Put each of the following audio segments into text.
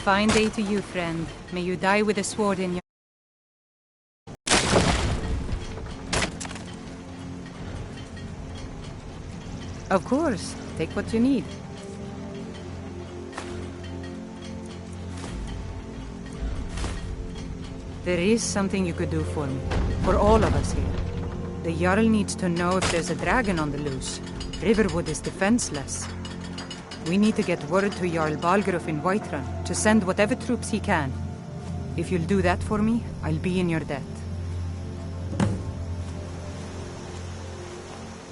fine day to you, friend. May you die with a sword in your... Of course. Take what you need. There is something you could do for me. For all of us here. The Jarl needs to know if there's a dragon on the loose. Riverwood is defenseless. We need to get word to Jarl Balgruuf in Whiterun to send whatever troops he can. If you'll do that for me, I'll be in your debt.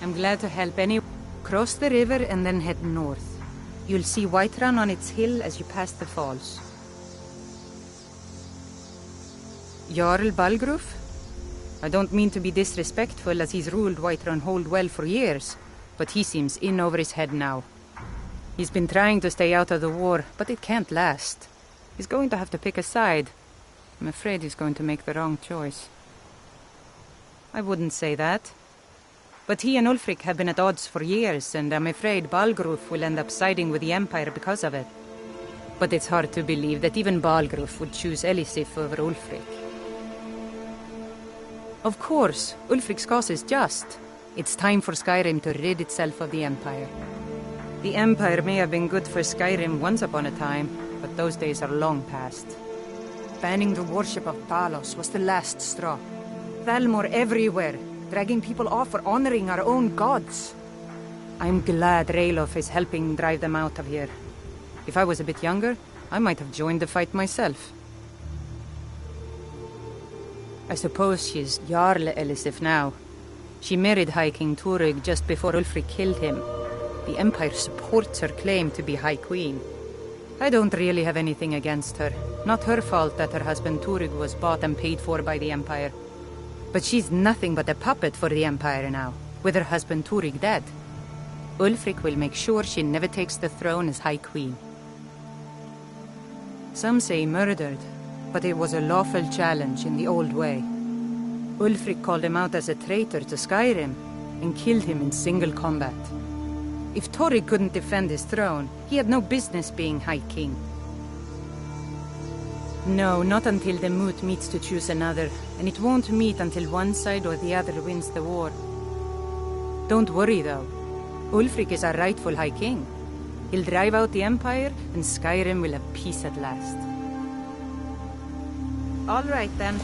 I'm glad to help anyone. Cross the river and then head north. You'll see Whiterun on its hill as you pass the falls. Jarl Balgruuf? I don't mean to be disrespectful as he's ruled Whiterun Hold well for years, but he seems in over his head now. He's been trying to stay out of the war, but it can't last. He's going to have to pick a side. I'm afraid he's going to make the wrong choice. I wouldn't say that. But he and Ulfric have been at odds for years, and I'm afraid Balgruuf will end up siding with the Empire because of it. But it's hard to believe that even Balgruuf would choose Elisif over Ulfric. Of course, Ulfric's cause is just. It's time for Skyrim to rid itself of the Empire. The Empire may have been good for Skyrim once upon a time, but those days are long past. Banning the worship of Talos was the last straw. Thalmor everywhere, dragging people off for honoring our own gods. I'm glad Ralof is helping drive them out of here. If I was a bit younger, I might have joined the fight myself. I suppose she's Jarl Elisif now. She married High King Turig just before Ulfric killed him. The Empire supports her claim to be High Queen. I don't really have anything against her. Not her fault that her husband Turig was bought and paid for by the Empire. But she's nothing but a puppet for the Empire now, with her husband Turig dead. Ulfric will make sure she never takes the throne as High Queen. Some say murdered, but it was a lawful challenge in the old way. Ulfric called him out as a traitor to Skyrim and killed him in single combat. If Turig couldn't defend his throne, he had no business being High King. No, not until the moot meets to choose another, and it won't meet until one side or the other wins the war. Don't worry, though. Ulfric is our rightful High King. He'll drive out the Empire, and Skyrim will have peace at last. All right, then.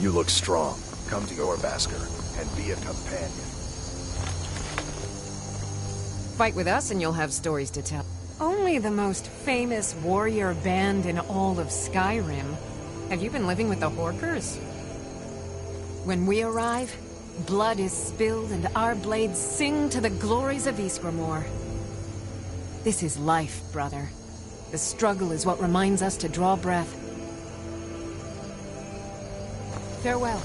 You look strong. Come to Jorvaskr and be a companion. Fight with us and you'll have stories to tell. Only the most famous warrior band in all of Skyrim. Have you been living with the Horkers? When we arrive, blood is spilled and our blades sing to the glories of Ysgramor. This is life, brother. The struggle is what reminds us to draw breath. Farewell.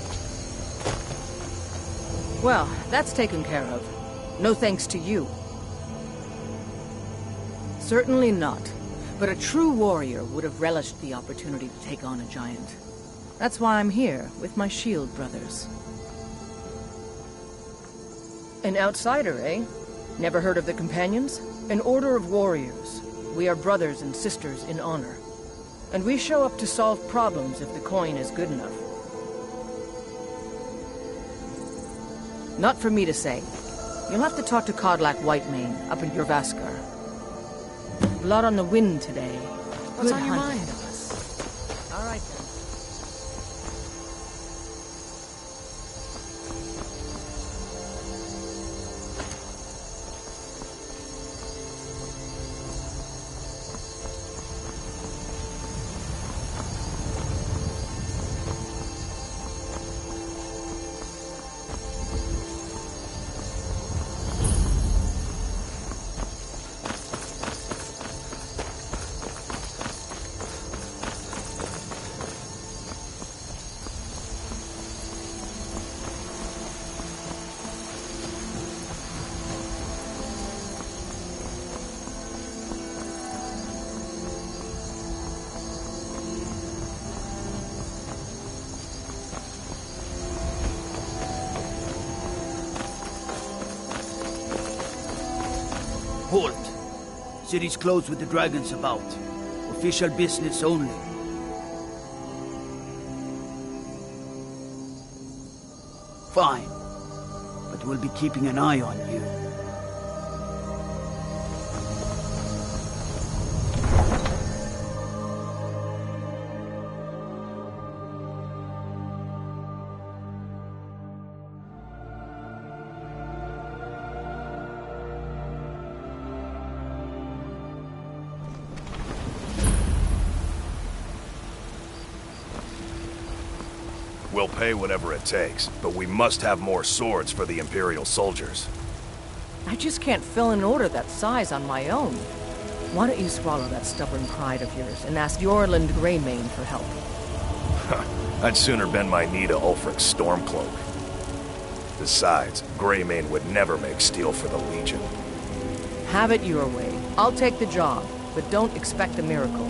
Well, that's taken care of. No thanks to you. Certainly not. But a true warrior would have relished the opportunity to take on a giant. That's why I'm here, with my shield brothers. An outsider, eh? Never heard of the Companions? An order of warriors. We are brothers and sisters in honor. And we show up to solve problems if the coin is good enough. Not for me to say. You'll have to talk to Kodlak Whitemane up in Jorvaskr. Blood on the wind today. What's Good on your hunting. mind? All right then. Halt! City's closed with the dragons about. Official business only. Fine. But we'll be keeping an eye on you. We'll pay whatever it takes, but we must have more swords for the Imperial soldiers. I just can't fill an order that size on my own. Why don't you swallow that stubborn pride of yours and ask Jorland Greymane for help? I'd sooner bend my knee to Ulfric's Stormcloak. Besides, Greymane would never make steel for the Legion. Have it your way. I'll take the job, but don't expect a miracle.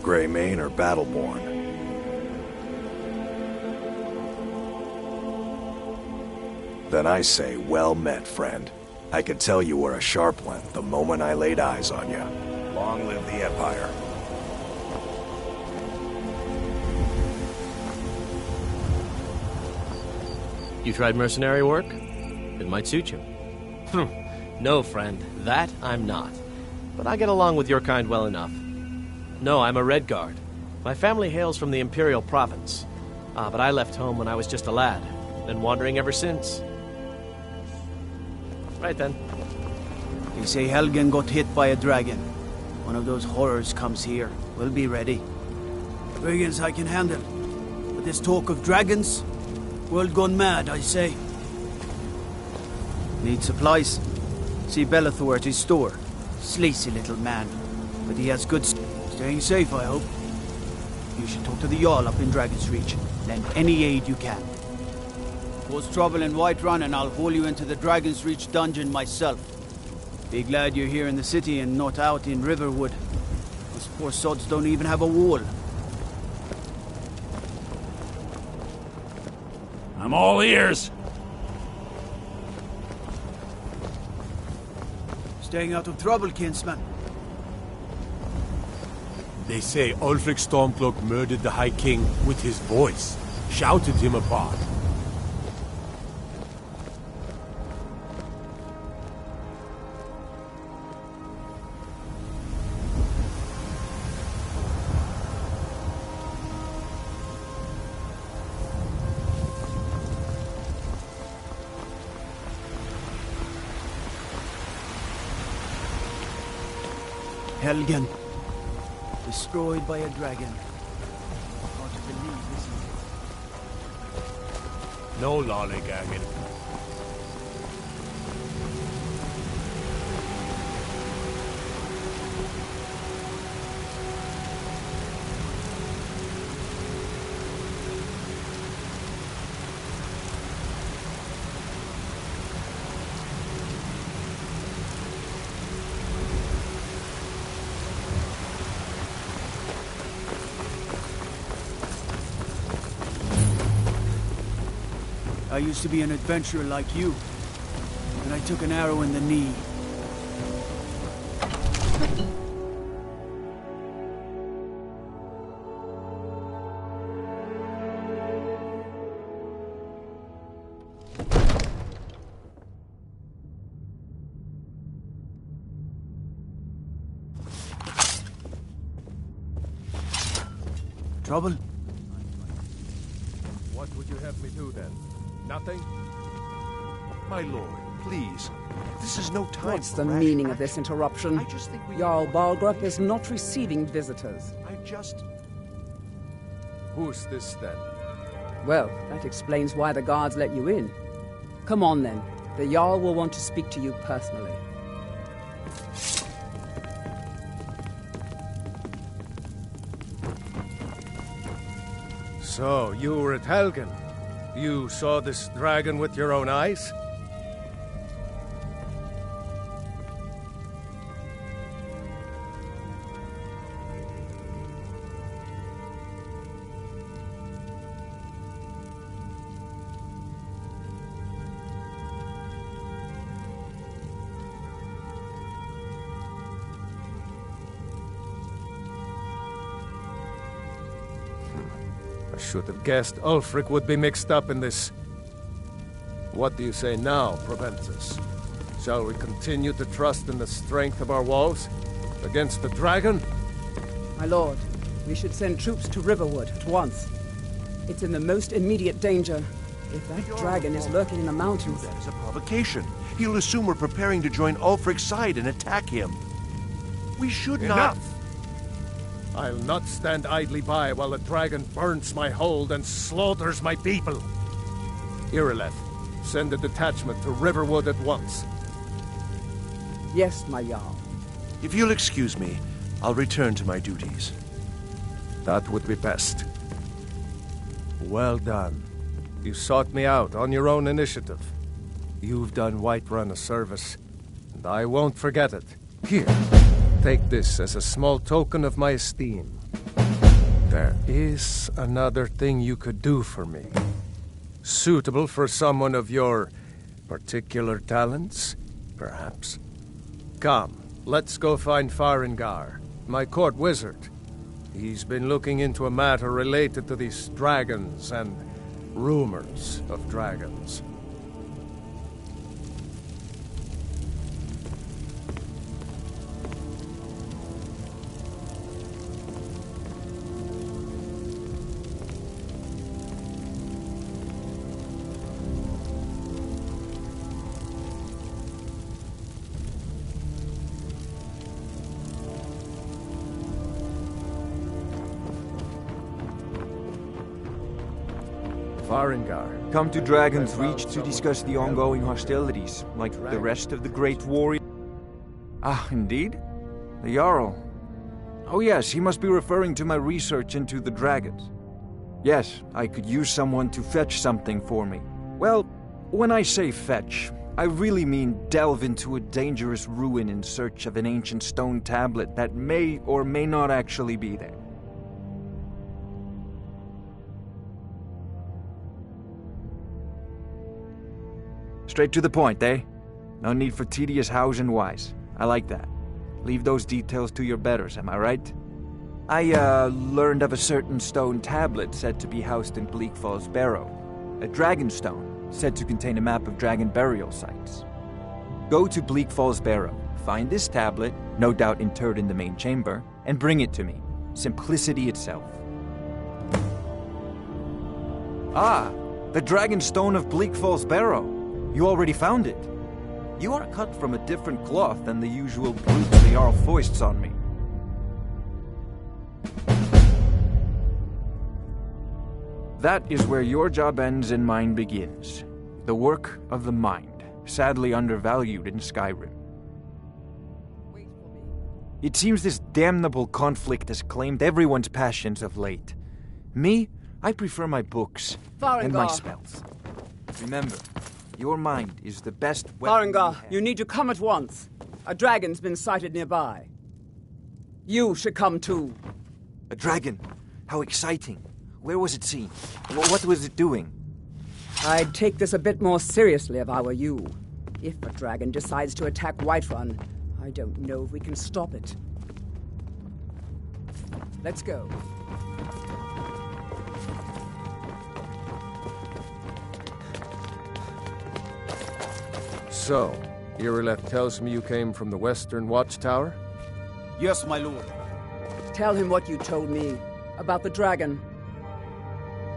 Greymane or Battleborn? Then I say, well met, friend. I could tell you were a sharp one the moment I laid eyes on you. Long live the Empire. You tried mercenary work? It might suit you. No, friend, that I'm not. But I get along with your kind well enough. No, I'm a Redguard. My family hails from the Imperial Province. But I left home when I was just a lad. Been wandering ever since. Right then. They say Helgen got hit by a dragon. One of those horrors comes here. We'll be ready. Brigands I can handle. But this talk of dragons? World gone mad, I say. Need supplies? See Bellathor at his store. Sleazy little man. But he has good staying safe, I hope. You should talk to the Jarl up in Dragon's Reach. Lend any aid you can. Cause trouble in Whiterun and I'll haul you into the Dragon's Reach dungeon myself. Be glad you're here in the city and not out in Riverwood. Those poor sods don't even have a wall. I'm all ears. Staying out of trouble, kinsman. They say Ulfric Stormcloak murdered the High King with his voice. Shouted him apart. Helgen. Destroyed by a dragon. Hard to believe, isn't it? No lollygagging. I used to be an adventurer like you, and I took an arrow in the knee. Trouble? What would you have me do then? Nothing? My lord, please. This is no time What's for the rash meaning of action. this interruption? I just think we... Jarl Balgruuf is not receiving visitors. Who's this then? Well, that explains why the guards let you in. Come on then. The Jarl will want to speak to you personally. So, you were at Helgen. You saw this dragon with your own eyes? I should have guessed Ulfric would be mixed up in this. What do you say now, Proventus? Shall we continue to trust in the strength of our walls against the dragon? My lord, we should send troops to Riverwood at once. It's in the most immediate danger. If that dragon is lurking in the mountains... That is a provocation. He'll assume we're preparing to join Ulfric's side and attack him. We should not... Enough! I'll not stand idly by while the dragon burns my hold and slaughters my people. Irileth, send a detachment to Riverwood at once. Yes, my Jarl. If you'll excuse me, I'll return to my duties. That would be best. Well done. You sought me out on your own initiative. You've done Whiterun a service, and I won't forget it. Here, take this as a small token of my esteem. There is another thing you could do for me. Suitable for someone of your particular talents, perhaps. Come, let's go find Farengar, my court wizard. He's been looking into a matter related to these dragons and rumors of dragons. Farengar. Come to Dragon's Reach to discuss the ongoing hostilities, like the rest of the Great Warrior. Ah, indeed? The Jarl. Oh yes, he must be referring to my research into the dragons. Yes, I could use someone to fetch something for me. Well, when I say fetch, I really mean delve into a dangerous ruin in search of an ancient stone tablet that may or may not actually be there. Straight to the point, eh? No need for tedious hows and whys. I like that. Leave those details to your betters, am I right? I, learned of a certain stone tablet said to be housed in Bleak Falls Barrow. A dragon stone, said to contain a map of dragon burial sites. Go to Bleak Falls Barrow, find this tablet, no doubt interred in the main chamber, and bring it to me. Simplicity itself. Ah, the dragon stone of Bleak Falls Barrow. You already found it. You are cut from a different cloth than the usual brute the Jarl foists on me. That is where your job ends and mine begins. The work of the mind, sadly undervalued in Skyrim. Wait for me. It seems this damnable conflict has claimed everyone's passions of late. Me, I prefer my books and my Farengar. spells. Remember, your mind is the best weapon Farengar, have. you need to come at once. A dragon's been sighted nearby. You should come too. A dragon? How exciting. Where was it seen? What was it doing? I'd take this a bit more seriously if I were you. If a dragon decides to attack Whiterun, I don't know if we can stop it. Let's go. So, Irileth tells me you came from the Western Watchtower? Yes, my lord. Tell him what you told me about the dragon.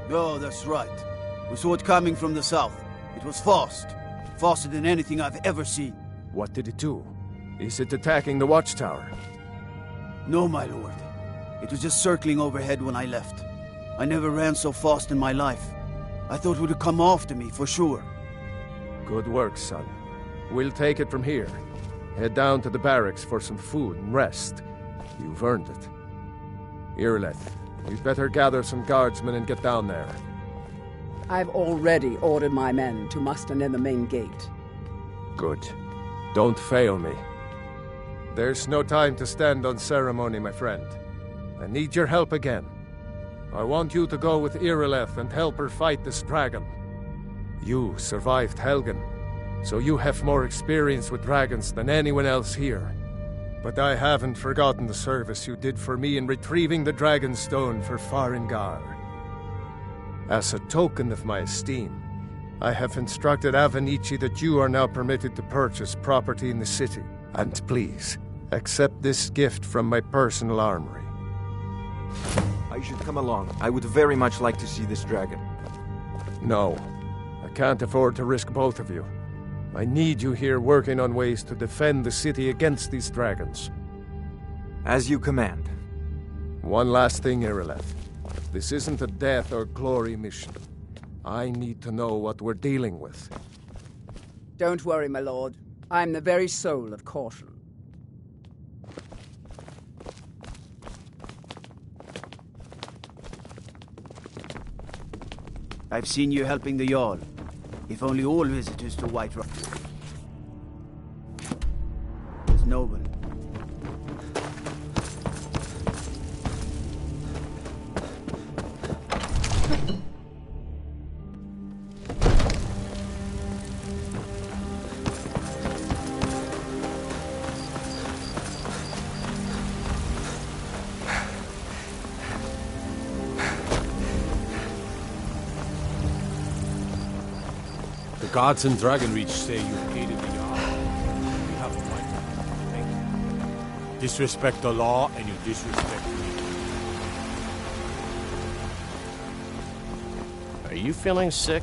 Oh, that's right. We saw it coming from the south. It was fast. Faster than anything I've ever seen. What did it do? Is it attacking the Watchtower? No, my lord. It was just circling overhead when I left. I never ran so fast in my life. I thought it would come after me, for sure. Good work, son. We'll take it from here. Head down to the barracks for some food and rest. You've earned it. Irileth, you'd better gather some guardsmen and get down there. I've already ordered my men to muster near the main gate. Good. Don't fail me. There's no time to stand on ceremony, my friend. I need your help again. I want you to go with Irileth and help her fight this dragon. You survived Helgen, so you have more experience with dragons than anyone else here. But I haven't forgotten the service you did for me in retrieving the Dragon Stone for Farengar. As a token of my esteem, I have instructed Avenici that you are now permitted to purchase property in the city. And please, accept this gift from my personal armory. I should come along. I would very much like to see this dragon. No, I can't afford to risk both of you. I need you here working on ways to defend the city against these dragons. As you command. One last thing, Irileth. This isn't a death or glory mission. I need to know what we're dealing with. Don't worry, my lord. I'm the very soul of caution. I've seen you helping the Jarl. If only all visitors to Whiterun was noble. The gods in Dragonreach say you hated the Jarl. We have a right to thank you. Disrespect the law and you disrespect me. Are you feeling sick?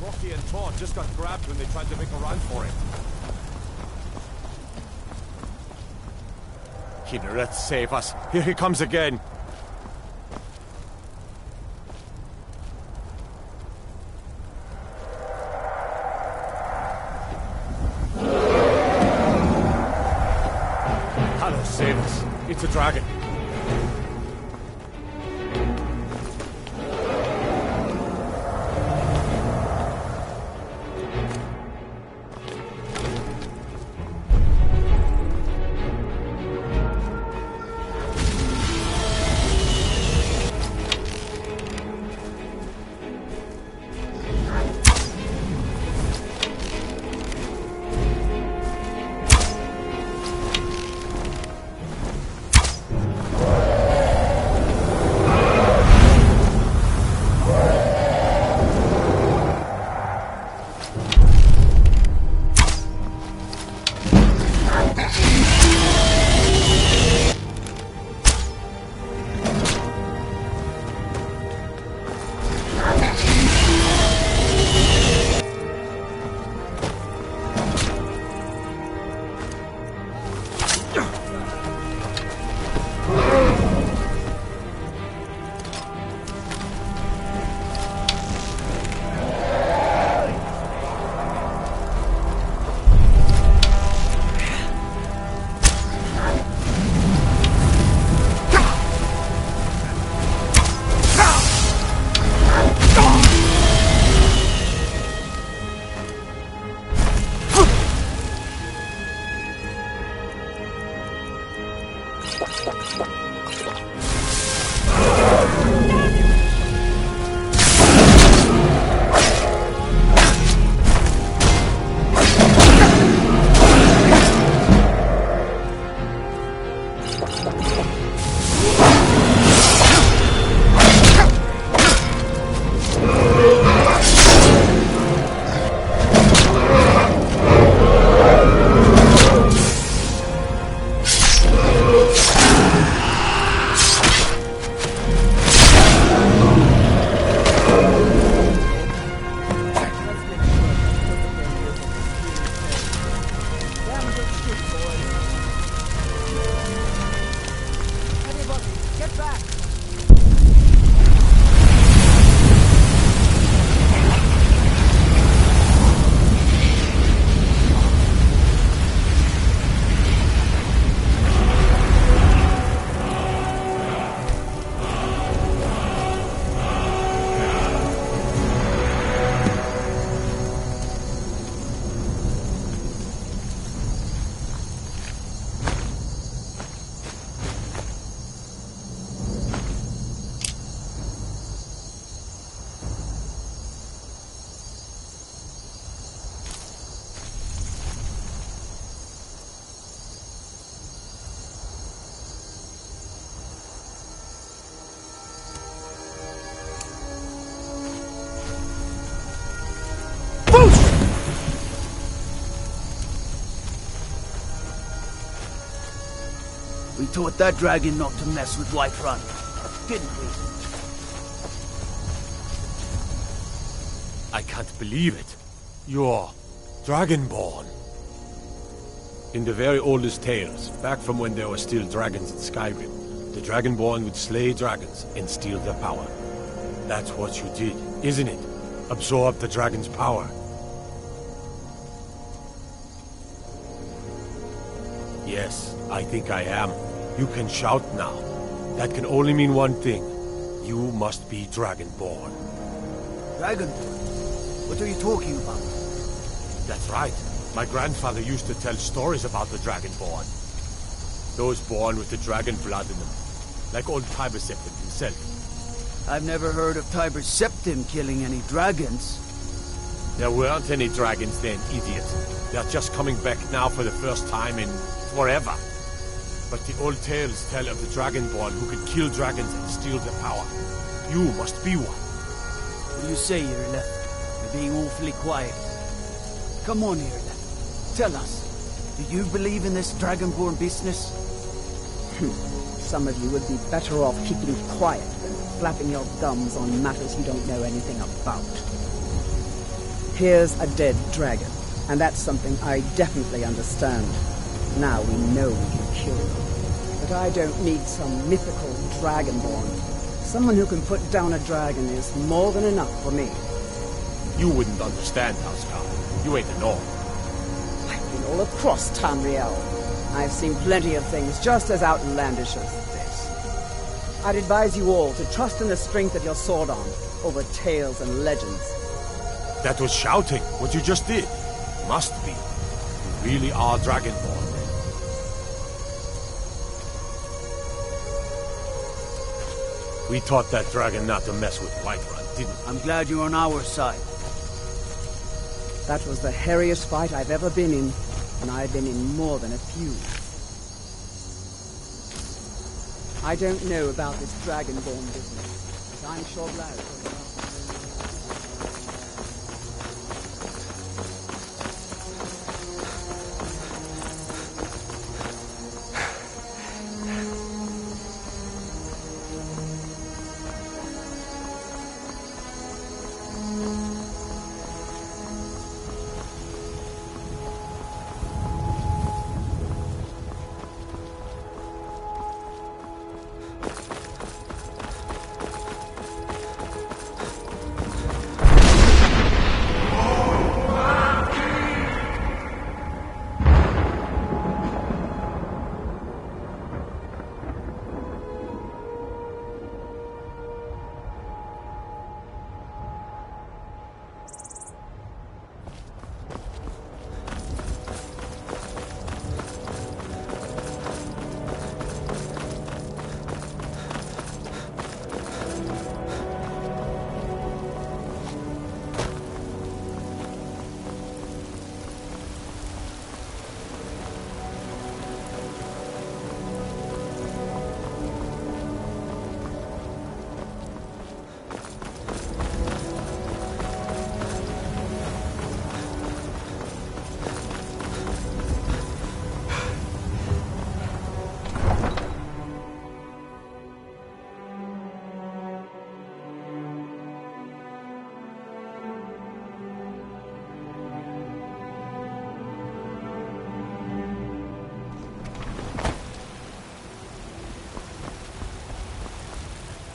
Rocky and Todd just got grabbed when they tried to make a run for it. Kynareth, save us. Here he comes again. Hallow, save us. It's a dragon. We taught that dragon not to mess with Whiterun, didn't we? I can't believe it. You're Dragonborn. In the very oldest tales, back from when there were still dragons in Skyrim, the Dragonborn would slay dragons and steal their power. That's what you did, isn't it? Absorb the dragon's power. Yes, I think I am. You can shout now. That can only mean one thing. You must be Dragonborn. Dragonborn? What are you talking about? That's right. My grandfather used to tell stories about the Dragonborn. Those born with the dragon blood in them. Like old Tiber Septim himself. I've never heard of Tiber Septim killing any dragons. There weren't any dragons then, idiot. They're just coming back now for the first time in forever. But the old tales tell of the Dragonborn who could kill dragons and steal their power. You must be one. What do you say, Irle? You're being awfully quiet. Come on, Irle. Tell us, do you believe in this Dragonborn business? Some of you would be better off keeping quiet than flapping your gums on matters you don't know anything about. Here's a dead dragon, and that's something I definitely understand. Now we know we can kill them. But I don't need some mythical dragonborn. Someone who can put down a dragon is more than enough for me. You wouldn't understand, Houseguard. You ain't a North. I've been all across Tamriel. I've seen plenty of things just as outlandish as this. I'd advise you all to trust in the strength of your sword arm over tales and legends. That was shouting, what you just did. Must be. You really are Dragonborn. We taught that dragon not to mess with Whiterun, didn't we? I'm glad you're on our side. That was the hairiest fight I've ever been in, and I've been in more than a few. I don't know about this dragonborn business, but I'm sure glad.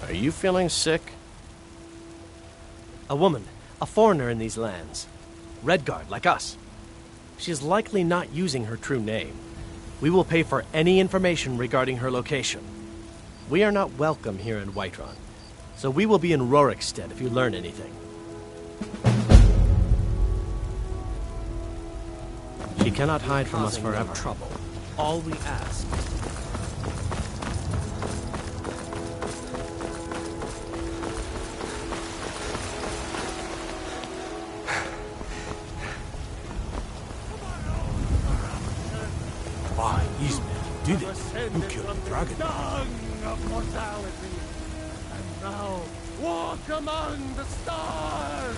Are you feeling sick? A woman, a foreigner in these lands. Redguard, like us. She is likely not using her true name. We will pay for any information regarding her location. We are not welcome here in Whiterun, so we will be in Rorikstead if you learn anything. She cannot hide from us forever. Trouble. All we ask. These men did it. You killed the dragon. Dung of mortality. And now, walk among the stars!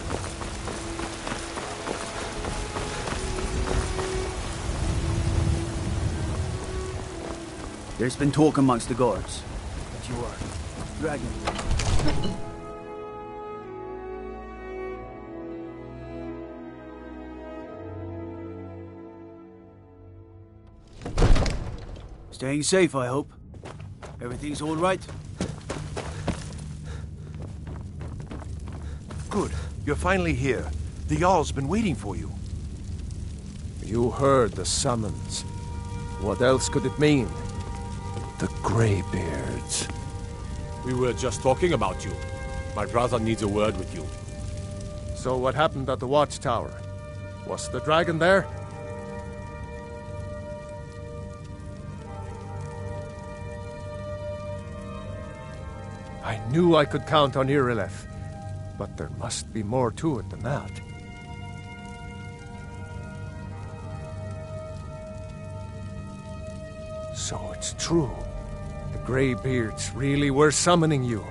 There's been talk amongst the guards that you are dragon. Staying safe, I hope. Everything's all right? Good. You're finally here. The Jarl's been waiting for you. You heard the summons. What else could it mean? The Greybeards. We were just talking about you. My brother needs a word with you. So what happened at the watchtower? Was the dragon there? I knew I could count on Irileth, but there must be more to it than that. So it's true. The Greybeards really were summoning you.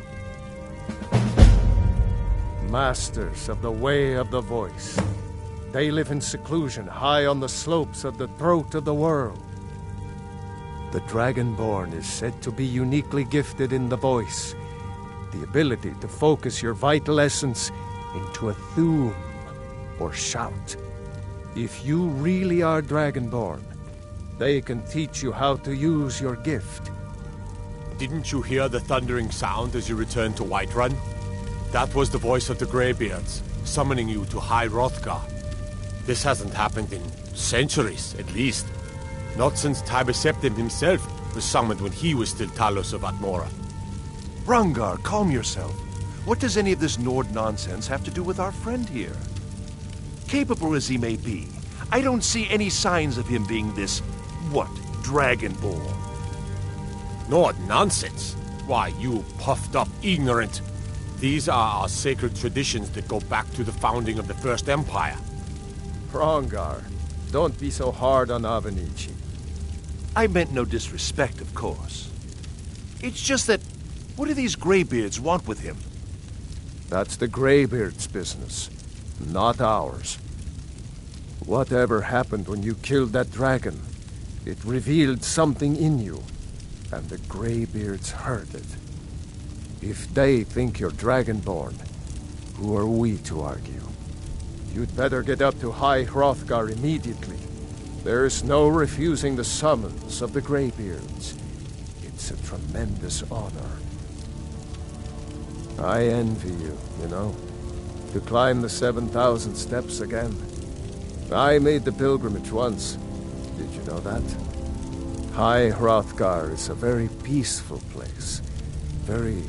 Masters of the Way of the Voice. They live in seclusion high on the slopes of the throat of the world. The Dragonborn is said to be uniquely gifted in the voice, the ability to focus your vital essence into a Thuum, or shout. If you really are Dragonborn, they can teach you how to use your gift. Didn't you hear the thundering sound as you returned to Whiterun? That was the voice of the Greybeards, summoning you to High Hrothgar. This hasn't happened in centuries, at least. Not since Tiber Septim himself was summoned when he was still Talos of Atmora. Rungar, calm yourself. What does any of this Nord nonsense have to do with our friend here? Capable as he may be, I don't see any signs of him being this, Dragonborn. Nord nonsense? Why, you puffed up ignorant. These are our sacred traditions that go back to the founding of the First Empire. Rongar, don't be so hard on Avenici. I meant no disrespect, of course. It's just that, what do these Greybeards want with him? That's the Greybeards' business, not ours. Whatever happened when you killed that dragon, it revealed something in you, and the Greybeards heard it. If they think you're Dragonborn, who are we to argue? You'd better get up to High Hrothgar immediately. There's no refusing the summons of the Greybeards. It's a tremendous honor. I envy you, you know, to climb the 7,000 steps again. I made the pilgrimage once. Did you know that? High Hrothgar is a very peaceful place, very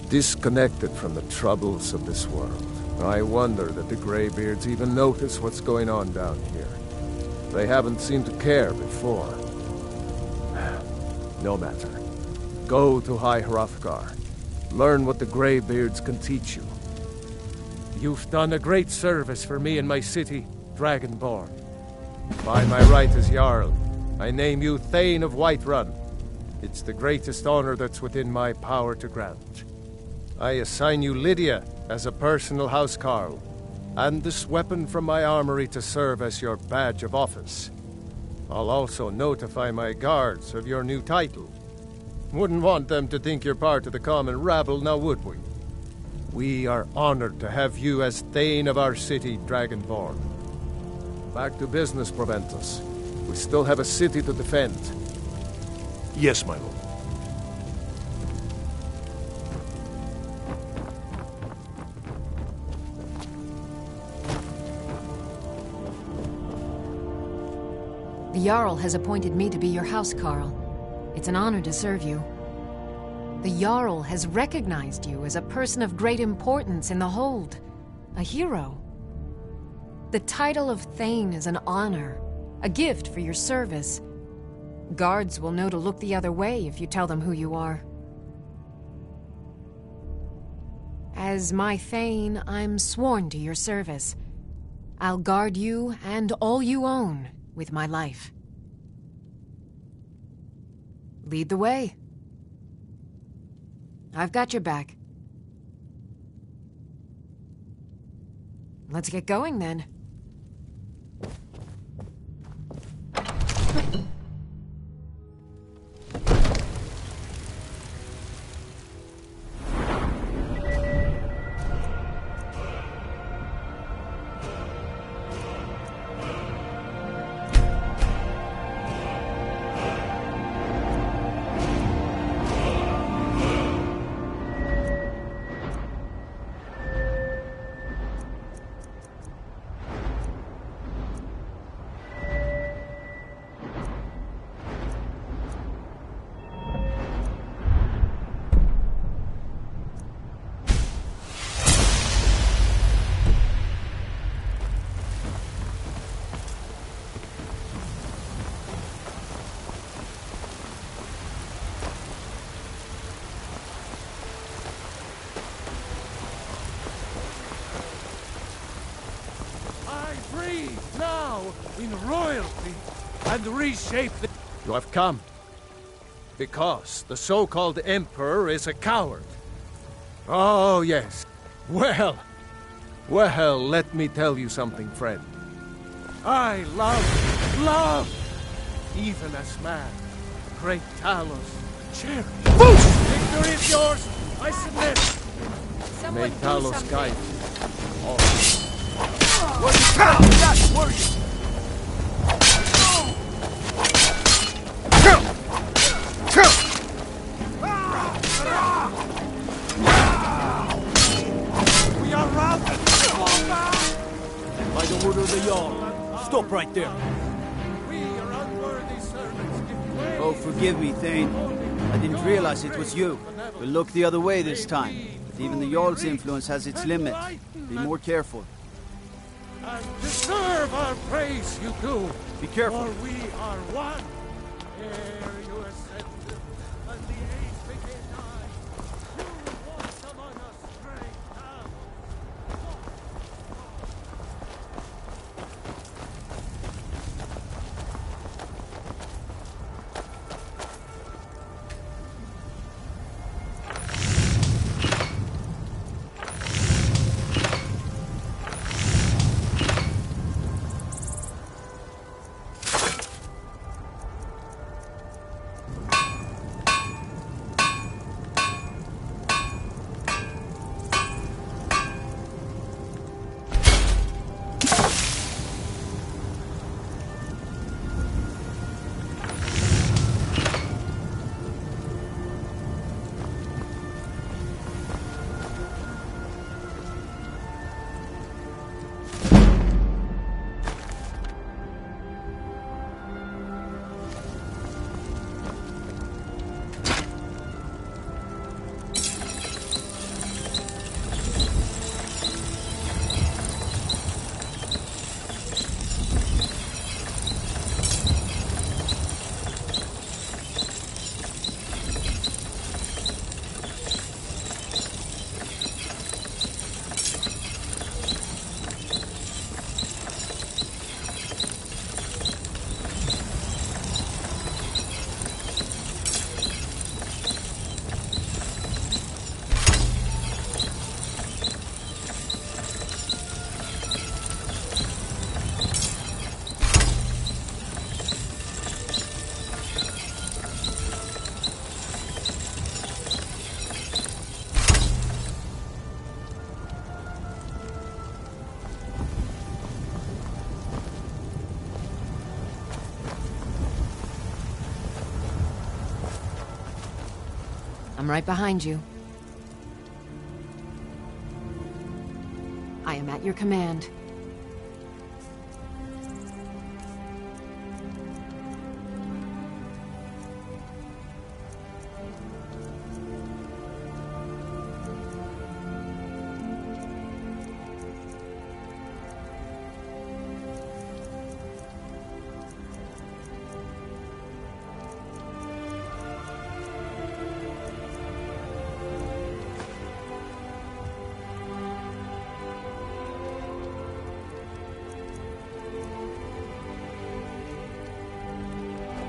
disconnected from the troubles of this world. I wonder that the Greybeards even notice what's going on down here. They haven't seemed to care before. No matter. Go to High Hrothgar. Learn what the Greybeards can teach you. You've done a great service for me and my city, Dragonborn. By my right as Jarl, I name you Thane of Whiterun. It's the greatest honor that's within my power to grant. I assign you Lydia as a personal housecarl, and this weapon from my armory to serve as your badge of office. I'll also notify my guards of your new title. Wouldn't want them to think you're part of the common rabble, now would we? We are honored to have you as Thane of our city, Dragonborn. Back to business, Proventus. We still have a city to defend. Yes, my lord. The Jarl has appointed me to be your housecarl. It's an honor to serve you. The Jarl has recognized you as a person of great importance in the Hold. A hero. The title of Thane is an honor, a gift for your service. Guards will know to look the other way if you tell them who you are. As my Thane, I'm sworn to your service. I'll guard you and all you own with my life. Lead the way. I've got your back. Let's get going then. In royalty, and reshape the... You have come because the so-called Emperor is a coward. Oh, yes. Well, let me tell you something, friend. I love, even as man, great Talos, cherish. Victory is yours, I submit. May Talos guide you. What order of the Jarl. Stop right there. We are unworthy servants. Give way. Oh, forgive me, Thane. I didn't realize it was you. We'll look the other way this time. But even the Jarl's influence has its limits. Be more careful. And deserve our praise, you do. Be careful. For we are one. Ere you ascended, and the age became nigh. You once among us strayed down. I'm right behind you. I am at your command.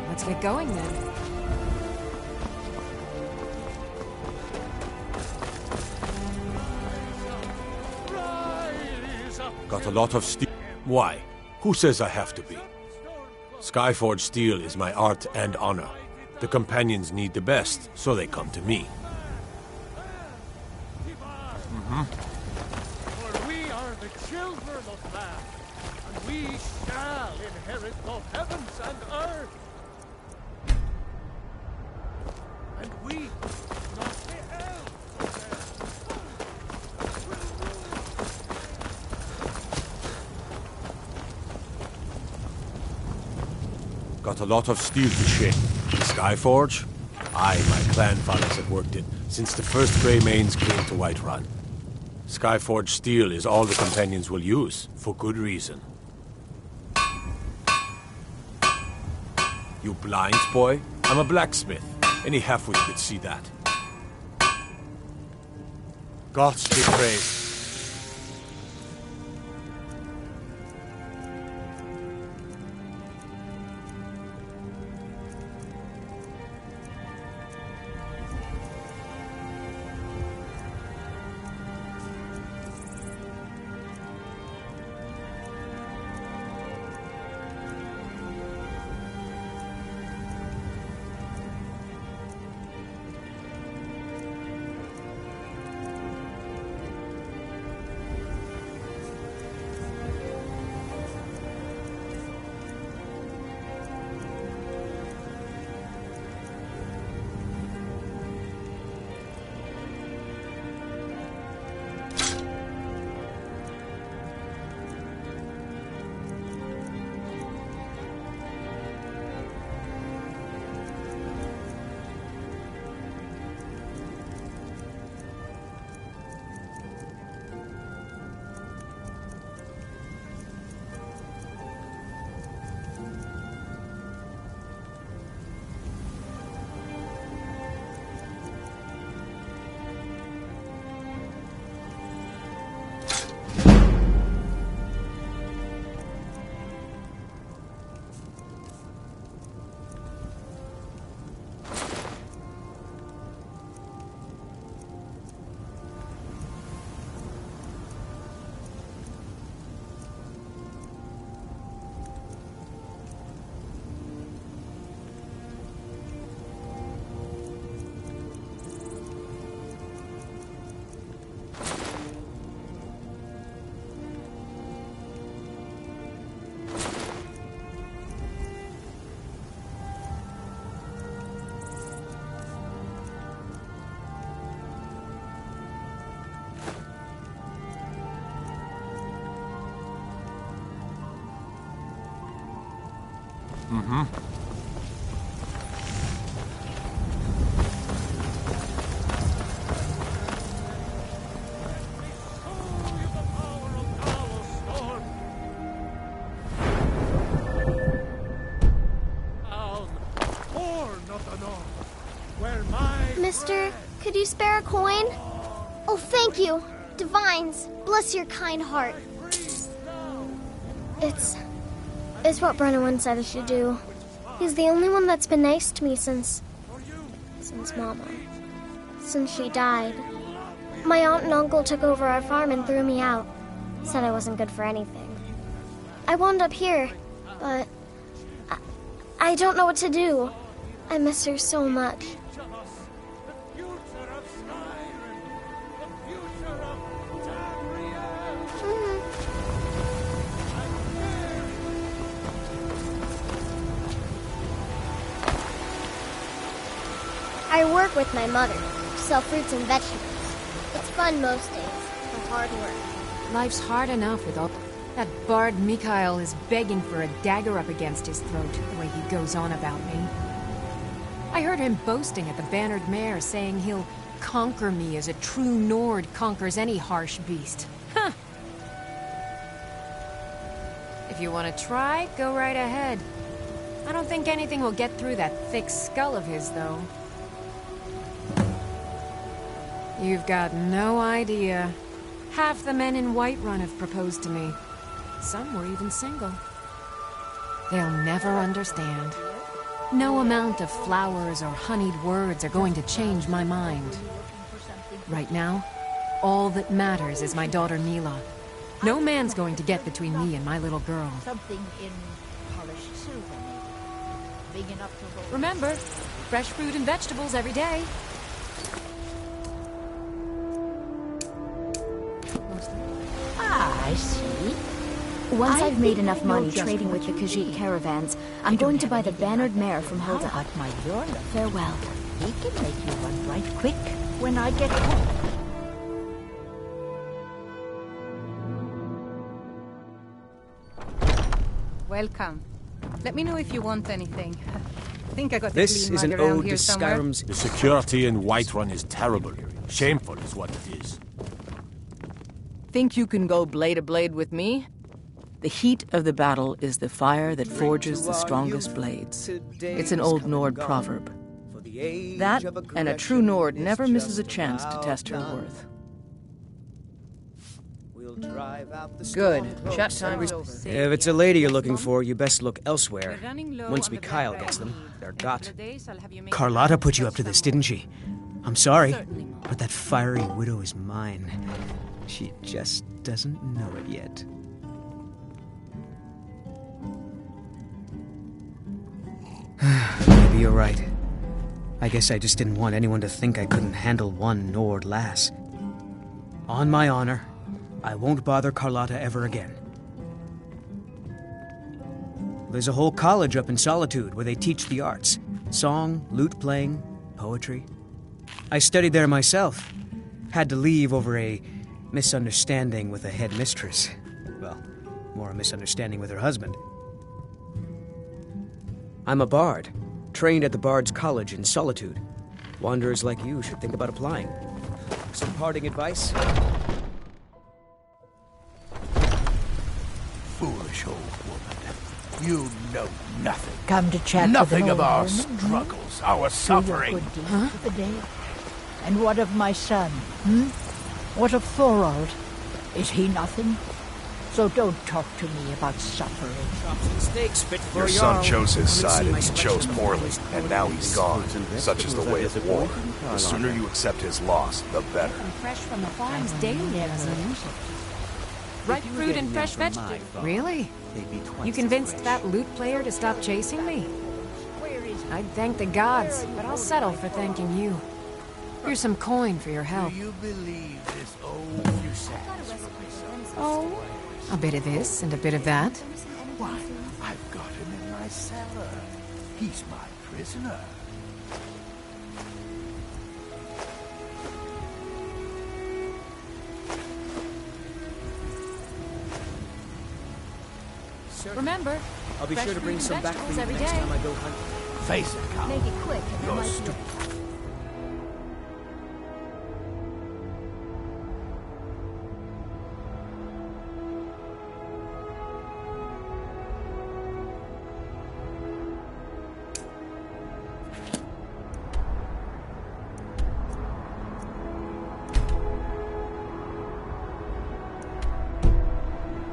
Let's get going then. Got a lot of steel. Why? Who says I have to be? Skyforged steel is my art and honor. The companions need the best, so they come to me. For we are the children of man, and we shall inherit both heavens and earth. And we not beheld Got a lot of steel to shake. Skyforge? Aye, my clan fathers have worked it since the first Greymanes came to Whiterun. Skyforged steel is all the companions will use, for good reason. You blind, boy? I'm a blacksmith. Any halfwit could see that. Gods be praised. Mm-hmm. Mister, could you spare a coin? Oh, thank you. Divines, bless your kind heart. It's what Brennan said I should do. He's the only one that's been nice to me since Mama. Since she died. My aunt and uncle took over our farm and threw me out. Said I wasn't good for anything. I wound up here, but I don't know what to do. I miss her so much. I work with my mother, sell fruits and vegetables. It's fun most days, but hard work. Life's hard enough with all... That bard Mikhail is begging for a dagger up against his throat, the way he goes on about me. I heard him boasting at the Bannered Mare, saying he'll conquer me as a true Nord conquers any harsh beast. Huh! If you want to try, go right ahead. I don't think anything will get through that thick skull of his, though. You've got no idea. Half the men in Whiterun have proposed to me. Some were even single. They'll never understand. No amount of flowers or honeyed words are going to change my mind. Right now, all that matters is my daughter Mila. No man's going to get between me and my little girl. Something in polished silver, maybe. Big enough to hold. Remember, fresh fruit and vegetables every day. I see. Once I've made enough money trading with the Khajiit caravans, I'm going to buy the Bannered Mare from Hulda. How about my Jarl? Farewell. He can make you run right quick when I get home. Welcome. Let me know if you want anything. I think I got This the is an around ode here to somewhere. Skyrim's... The security in Whiterun is terrible. Shameful is what it is. Think you can go blade to blade with me? The heat of the battle is the fire that forges the strongest blades. It's an old Nord proverb. That, and a true Nord never misses a chance to test her worth. Good. Chat time is over. If it's a lady you're looking for, you best look elsewhere. Once Mikhail gets them, they're got. Carlotta put you up to this, didn't she? I'm sorry, but that fiery widow is mine. She just doesn't know it yet. Maybe you're right. I guess I just didn't want anyone to think I couldn't handle one Nord lass. On my honor, I won't bother Carlotta ever again. There's a whole college up in Solitude where they teach the arts. Song, lute playing, poetry. I studied there myself. Had to leave over a misunderstanding with a head mistress. Well, more a misunderstanding with her husband. I'm a bard, trained at the Bard's College in Solitude. Wanderers like you should think about applying. Some parting advice? Foolish old woman. You know nothing. Come to chat Nothing with of an our old woman, struggles, our Do your suffering. good deeds for the day. And what of my son? What of Thorold? Is he nothing? So don't talk to me about suffering. Your son chose his side and he chose poorly, and now he's gone. Such is the way of war. The sooner you accept his loss, the better. Fresh from the farms daily, ripe fruit and fresh vegetables. Really? You convinced that lute player to stop chasing me? I'd thank the gods, but I'll settle for thanking you. Here's some coin for your help. Do you believe this old Oh, a bit of this and a bit of that. Why, I've got him in my cellar. He's my prisoner. Remember, I'll be sure to bring some back for you every next day. time I go hunting. Face it, Carl. Make it quick. And You're might be- stupid.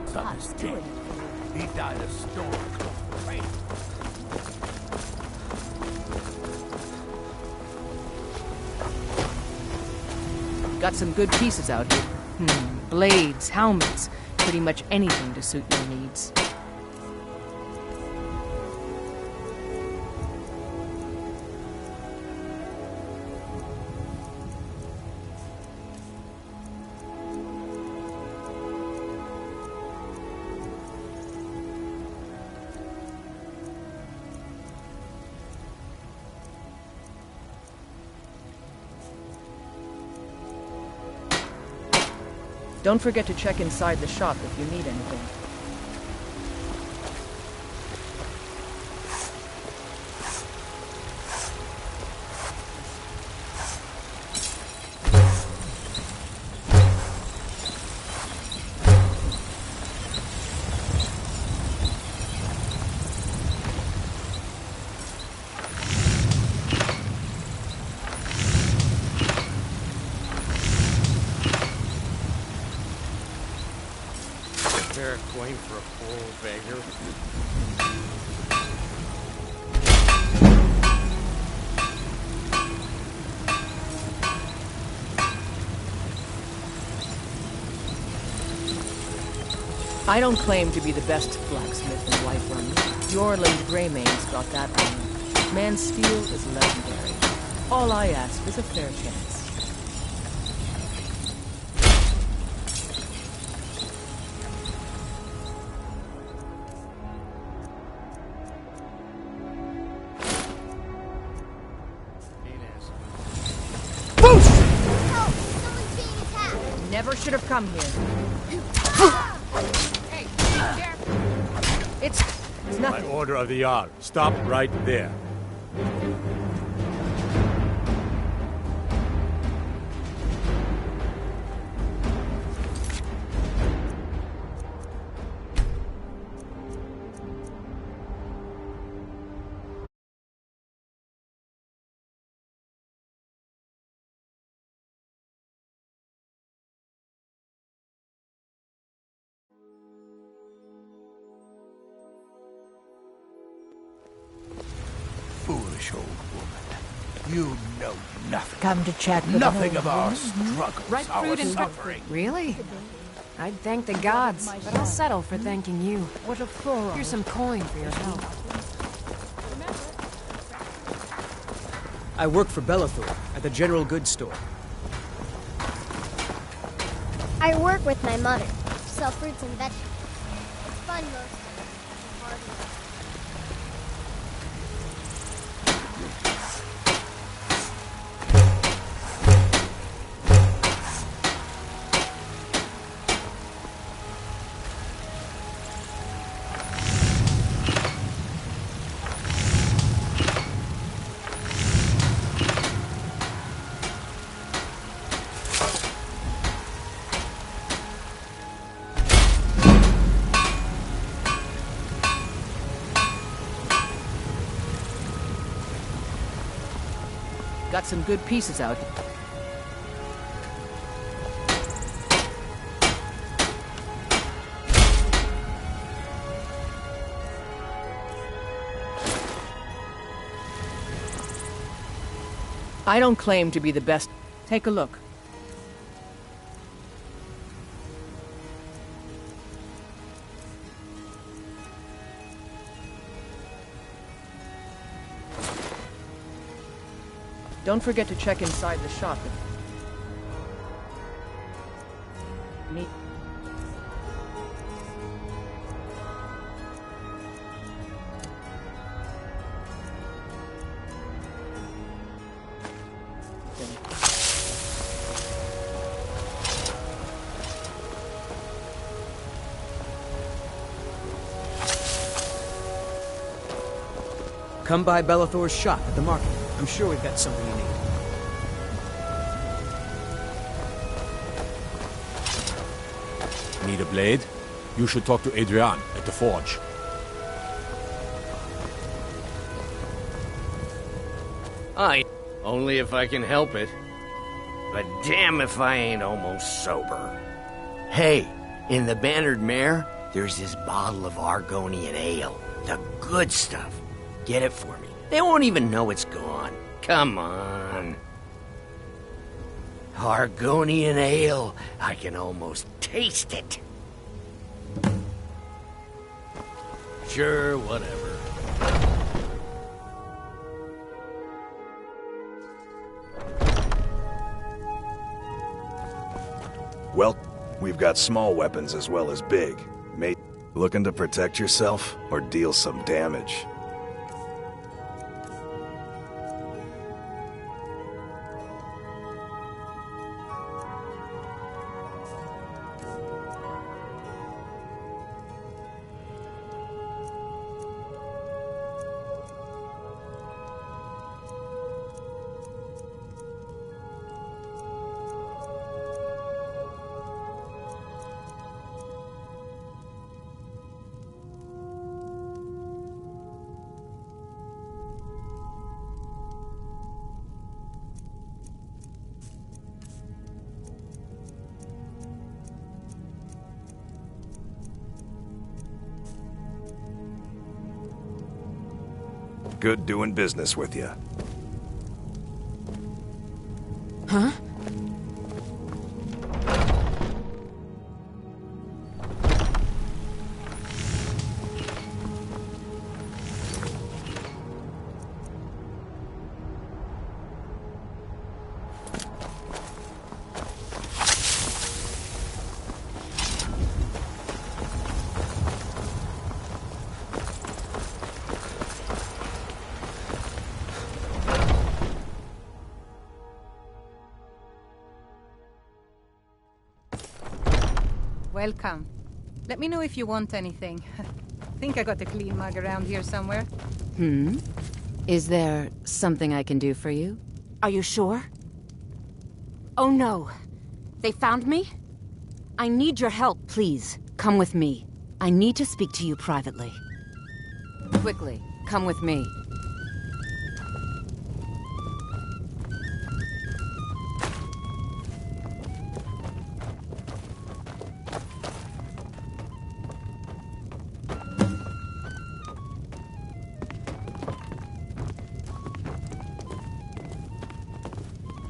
Son is dead. He died of storm. Right. Got some good pieces out here. Blades, helmets, pretty much anything to suit your needs. Don't forget to check inside the shop if you need anything. Fair coin for a poor old beggar. I don't claim to be the best blacksmith in Whiterun. Your Lady Greymane's got that honor. Man's steel is legendary. All I ask is a fair chance. Never should have come here. It's By nothing. order of the Jarl. Stop right there. Foolish old woman. You know nothing. Come to chat with Nothing an of old our woman? struggles, Ripe our fruit and suffering. Really? I'd thank the gods, but I'll settle for thanking you. What a furrow. Here's some coin for your help. I work for Belethor at the general goods store. I work with my mother. Sell fruits and vegetables. It's fun most of the time. Hard work. Got some good pieces out here. I don't claim to be the best. Take a look. Don't forget to check inside the shop. Neat. Come by Bellathor's shop at the market. I'm sure we've got something you need. Need a blade? You should talk to Adrian at the forge. Only if I can help it. But damn if I ain't almost sober. Hey, in the Bannered Mare, there's this bottle of Argonian ale. The good stuff. Get it for me. They won't even know it's gone. Come on. Argonian ale. I can almost taste it. Sure, whatever. Well, we've got small weapons as well as big. Mate, looking to protect yourself or deal some damage? Good doing business with you. Huh? Welcome. Let me know if you want anything. Think I got a clean mug around here somewhere. Is there something I can do for you? Are you sure? Oh no. They found me? I need your help. Please, come with me. I need to speak to you privately. Quickly, come with me.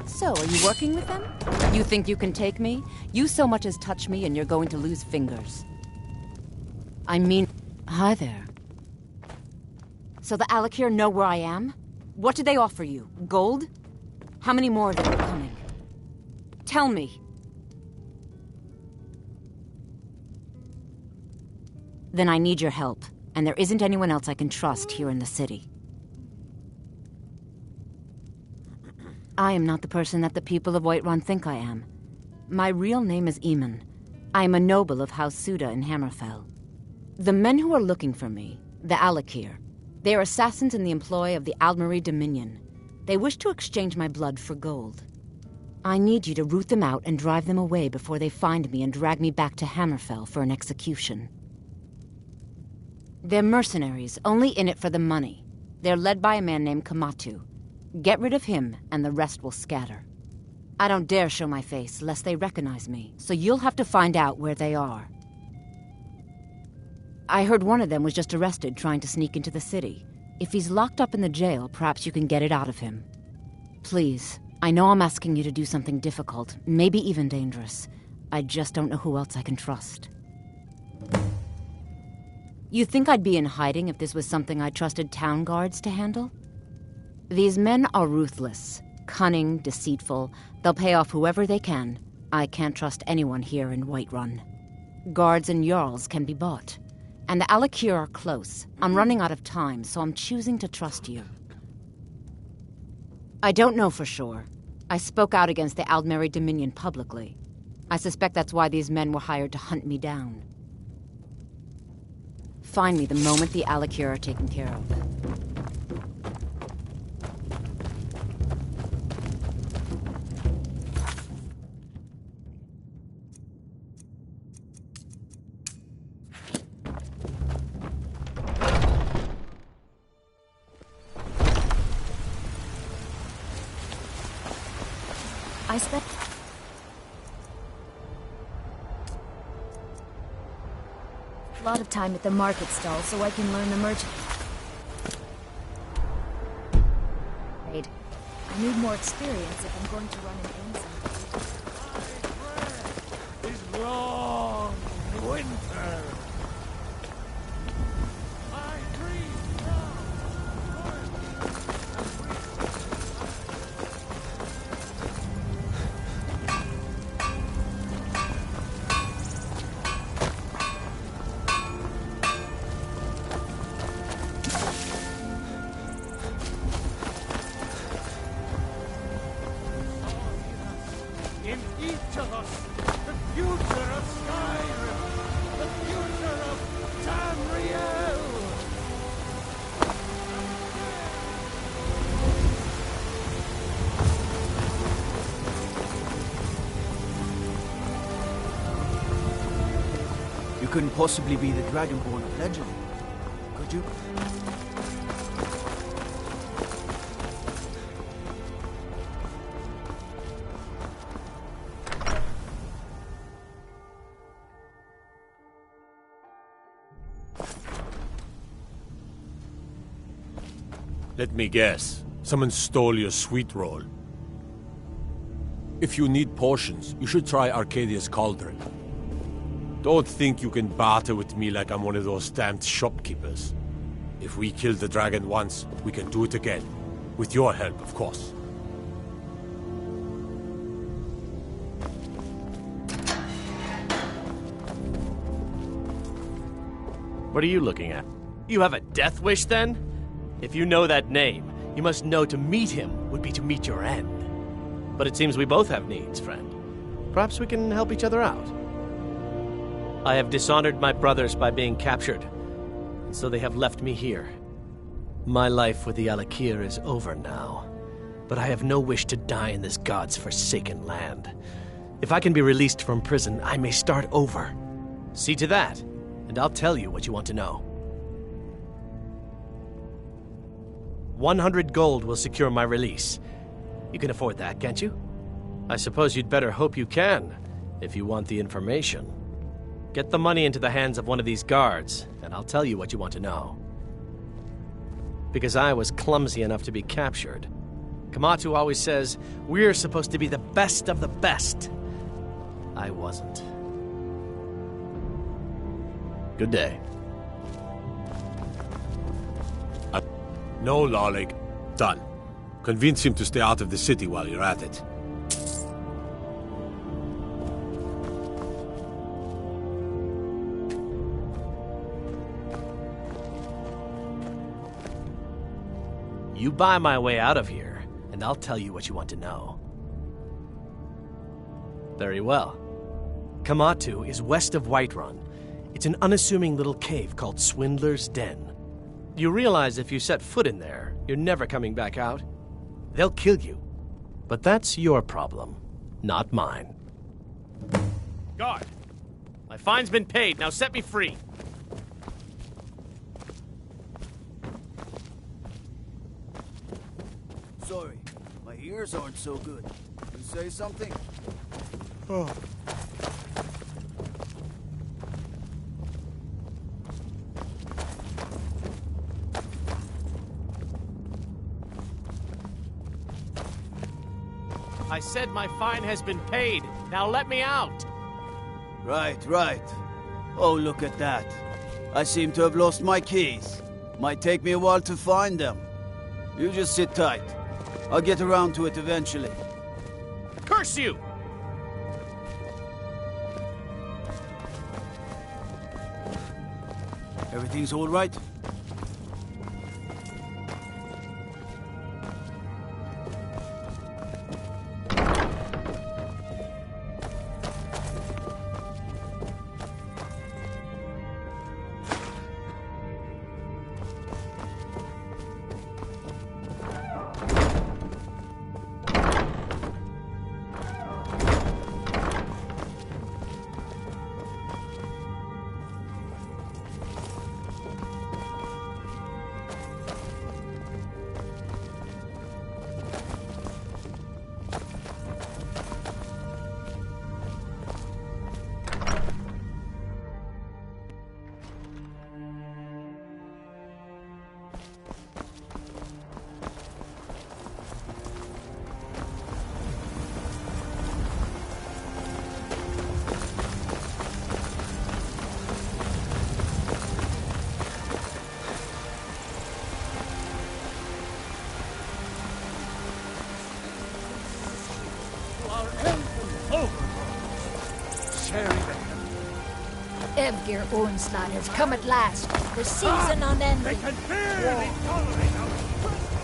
So, are you working with them? You think you can take me? You so much as touch me and you're going to lose fingers. I mean... Hi there. So the Alakir know where I am? What did they offer you? Gold? How many more of them are coming? Tell me. Then I need your help, and there isn't anyone else I can trust here in the city. I am not the person that the people of Whiterun think I am. My real name is Eamon. I am a noble of House Suda in Hammerfell. The men who are looking for me, the Alakir, they are assassins in the employ of the Aldmeri Dominion. They wish to exchange my blood for gold. I need you to root them out and drive them away before they find me and drag me back to Hammerfell for an execution. They're mercenaries, only in it for the money. They're led by a man named Kamatu. Get rid of him, and the rest will scatter. I don't dare show my face, lest they recognize me, so you'll have to find out where they are. I heard one of them was just arrested trying to sneak into the city. If he's locked up in the jail, perhaps you can get it out of him. Please, I know I'm asking you to do something difficult, maybe even dangerous. I just don't know who else I can trust. You think I'd be in hiding if this was something I trusted town guards to handle? These men are ruthless, cunning, deceitful. They'll pay off whoever they can. I can't trust anyone here in Whiterun. Guards and Jarls can be bought. And the Alakir are close. I'm running out of time, so I'm choosing to trust you. I don't know for sure. I spoke out against the Aldmeri Dominion publicly. I suspect that's why these men were hired to hunt me down. Find me the moment the Alakir are taken care of. I spent a lot of time at the market stall so I can learn the merchant. I need more experience if I'm going to run an inn someday. Is long winter. In each of us, the future of Skyrim, the future of Tamriel. You couldn't possibly be the Dragonborn of legend, could you? Let me guess. Someone stole your sweet roll. If you need potions, you should try Arcadia's Cauldron. Don't think you can barter with me like I'm one of those stamped shopkeepers. If we killed the dragon once, we can do it again. With your help, of course. What are you looking at? You have a death wish, then? If you know that name, you must know to meet him would be to meet your end. But it seems we both have needs, friend. Perhaps we can help each other out. I have dishonored my brothers by being captured, and so they have left me here. My life with the Alakir is over now, but I have no wish to die in this god's forsaken land. If I can be released from prison, I may start over. See to that, and I'll tell you what you want to know. 100 gold will secure my release. You can afford that, can't you? I suppose you'd better hope you can, if you want the information. Get the money into the hands of one of these guards, and I'll tell you what you want to know. Because I was clumsy enough to be captured. Kamatu always says, we're supposed to be the best of the best. I wasn't. Good day. No, Lawleg. Done. Convince him to stay out of the city while you're at it. You buy my way out of here, and I'll tell you what you want to know. Very well. Kamatu is west of Whiterun. It's an unassuming little cave called Swindler's Den. You realize if you set foot in there, you're never coming back out. They'll kill you. But that's your problem, not mine. Guard! My fine's been paid, now set me free. Sorry, my ears aren't so good. You say something? Oh. I said my fine has been paid. Now let me out. Right, right. Oh, look at that. I seem to have lost my keys. Might take me a while to find them. You just sit tight. I'll get around to it eventually. Curse you! Everything's all right? Evgir Ornslad has come at last. The season unending. They can barely tolerate us.